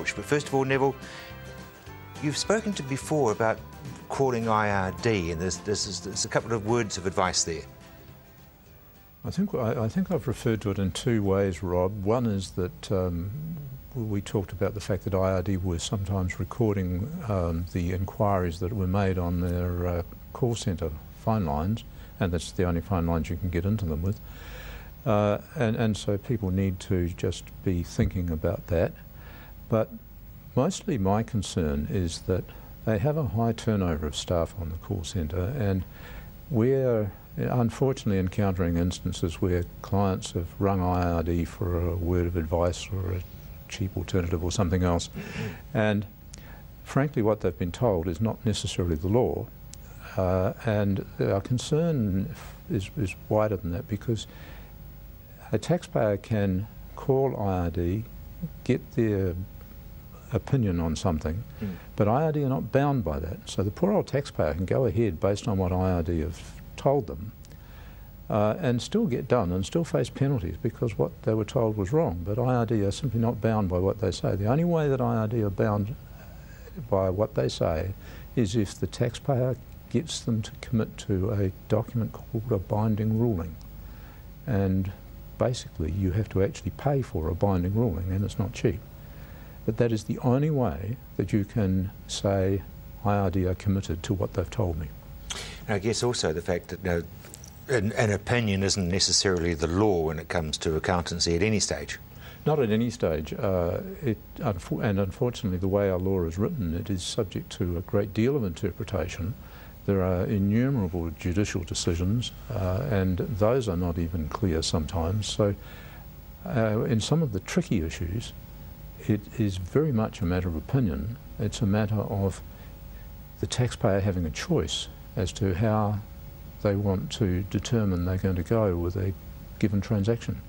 bush. But first of all, Neville, you've spoken to before about calling IRD, and there's a couple of words of advice there. I think I've referred to it in two ways, Rob. One is that we talked about the fact that IRD were sometimes recording the inquiries that were made on their call centre phone lines, and that's the only phone lines you can get into them with. And so people need to just be thinking about that. But mostly my concern is that they have a high turnover of staff on the call centre, and we're unfortunately encountering instances where clients have rung IRD for a word of advice or a cheap alternative or something else. And frankly, what they've been told is not necessarily the law. And our concern is wider than that, because a taxpayer can call IRD, get their opinion on something, but IRD are not bound by that. So the poor old taxpayer can go ahead based on what IRD have told them and still get done and still face penalties because what they were told was wrong. But IRD are simply not bound by what they say. The only way that IRD are bound by what they say is if the taxpayer gets them to commit to a document called a binding ruling. And basically you have to actually pay for a binding ruling, and it's not cheap. But that is the only way that you can say IRD are committed to what they've told me. And I guess also the fact that an opinion isn't necessarily the law when it comes to accountancy at any stage. Not at any stage. And unfortunately the way our law is written, it is subject to a great deal of interpretation. There are innumerable judicial decisions, and those are not even clear sometimes. So in some of the tricky issues, it is very much a matter of opinion. It's a matter of the taxpayer having a choice as to how they want to determine they're going to go with a given transaction.